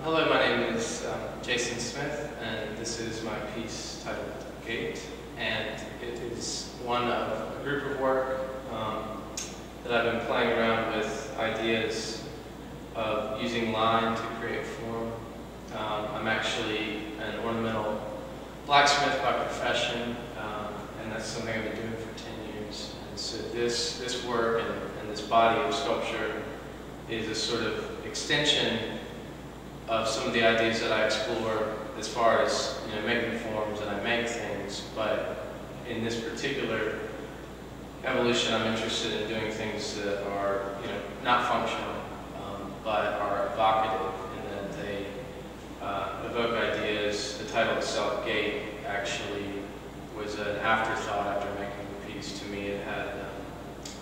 Hello, my name is Jason Smith, and this is my piece titled Gait, and it is one of a group of work that I've been playing around with ideas of using line to create form. I'm actually an ornamental blacksmith by profession, and that's something I've been doing for 10 years. And so this work and this body of sculpture is a sort of extension of some of the ideas that I explore as far as making forms, and I make things, but in this particular evolution I'm interested in doing things that are not functional but are evocative in that they evoke ideas. The title itself, Gait, actually was an afterthought after making the piece. To me it had,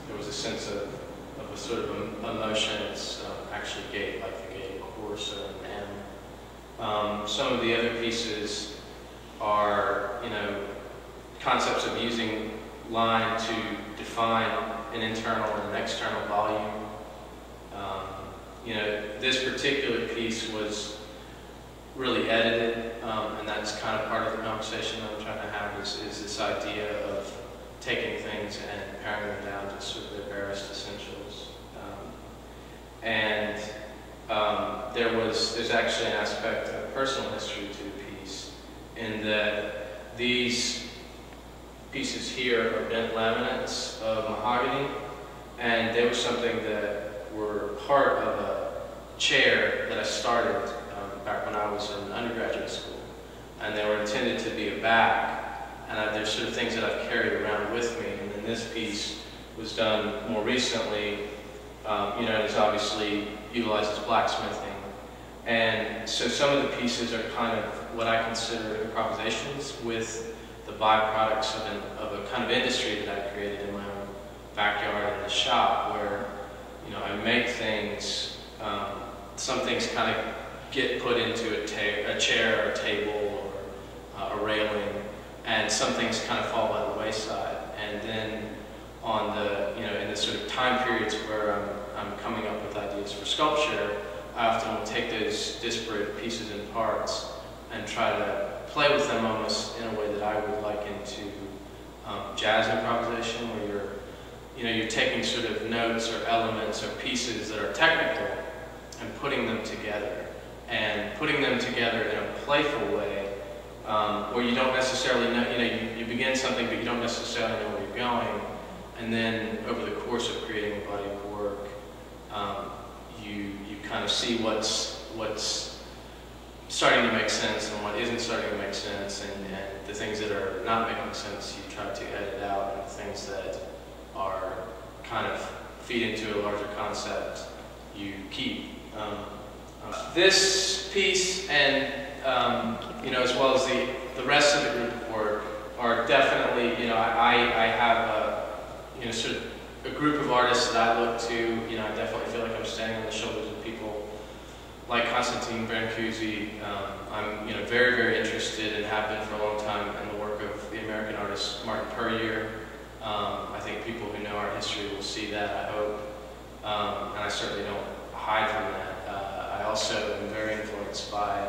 there was a sense of a sort of emotion. It's actually gait, like the gait horse or an animal. Some of the other pieces are, concepts of using line to define an internal and an external volume. This particular piece was really edited, and that's kind of part of the conversation that I'm trying to have is this idea of taking things and paring them down to sort of their barest essentials. There's actually an aspect of personal history to the piece, in that these pieces here are bent laminates of mahogany, and they were something that were part of a chair that I started back when I was in undergraduate school, and they were intended to be a bag, and there's sort of things that I've carried around with me. And then this piece was done more recently. It's obviously utilizes blacksmithing. And so some of the pieces are kind of what I consider improvisations with the byproducts of a kind of industry that I created in my own backyard in the shop, where I make things, some things kind of get put into a chair or a table or a railing, and some things kind of fall by the wayside. And then on the, in the sort of time periods where I'm coming up with ideas for sculpture, I often will take those disparate pieces and parts and try to play with them almost in a way that I would liken to jazz improvisation, where you're taking sort of notes or elements or pieces that are technical and putting them together in a playful way, where you don't necessarily know, you begin something but you don't necessarily know where you're going, and then over the course of creating a body of work, you kind of see what's starting to make sense and what isn't starting to make sense, and the things that are not making sense you try to edit out, and the things that are kind of feed into a larger concept you keep. This piece and as well as the rest of the group of work are definitely, I have sort of a group of artists that I look to. I definitely feel like I'm standing on the shoulders of people like Constantine Brancusi. I'm very, very interested, and have been for a long time, in the work of the American artist Martin Puryear. I think people who know our history will see that, I hope, and I certainly don't hide from that. I also am very influenced by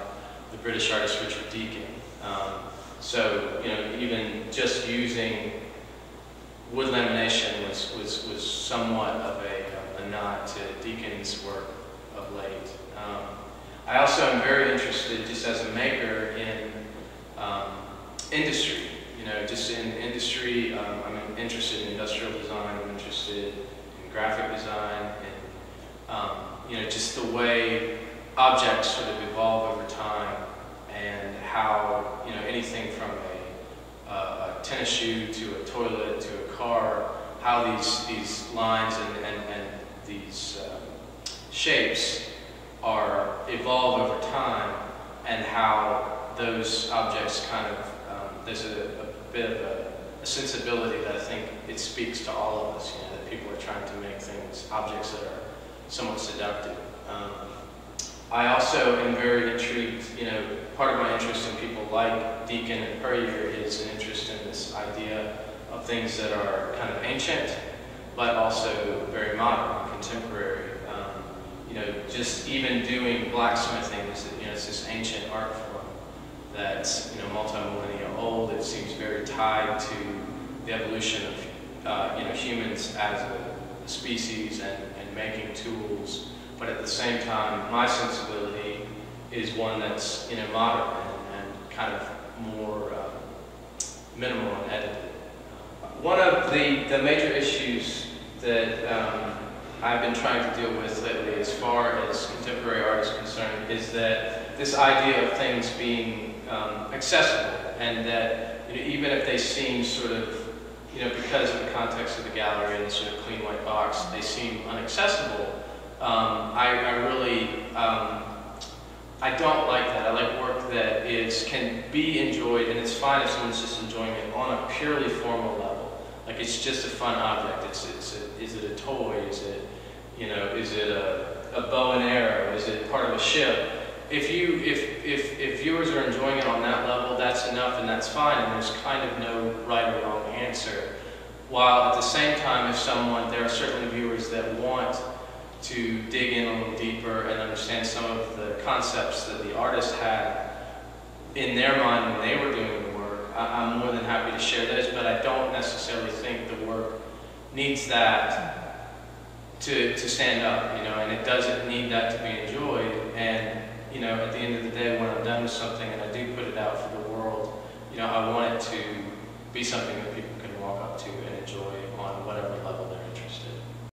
the British artist Richard Deacon. So even just using wood lamination was somewhat of a nod to Deacon's work of late. I also am very interested, just as a maker, in industry. Just in industry, I'm interested in industrial design. I'm interested in graphic design, and just the way objects sort of evolve over time, and how anything from a tennis shoe to a toilet to a car, how these lines and these shapes evolve over time, and how those objects kind of there's a bit of a sensibility that I think it speaks to all of us. That people are trying to make things, objects that are somewhat seductive. I also am very intrigued, part of my interest in people like Deacon and Puryear is an interest in this idea of things that are kind of ancient, but also very modern, contemporary. just even doing blacksmithing is, it's this ancient art form that's, multi-millennia old. It seems very tied to the evolution of, humans as a species and making tools. But at the same time, my sensibility is one that's, modern and kind of more minimal and edited. One of the major issues that I've been trying to deal with lately as far as contemporary art is concerned is that this idea of things being accessible, and that even if they seem sort of, because of the context of the gallery and the sort of clean white box, they seem inaccessible. I really, I don't like that. I like work that can be enjoyed, and it's fine if someone's just enjoying it on a purely formal level. Like it's just a fun object. Is it a toy? Is it, is it a bow and arrow? Is it part of a ship? If viewers are enjoying it on that level, that's enough and that's fine, and there's kind of no right or wrong answer. While at the same time, there are certainly viewers that want to dig in a little deeper and understand some of the concepts that the artist had in their mind when they were doing the work, I'm more than happy to share those, but I don't necessarily think the work needs that to stand up, and it doesn't need that to be enjoyed. And at the end of the day, when I'm done with something and I do put it out for the world, I want it to be something that people can walk up to and enjoy on whatever level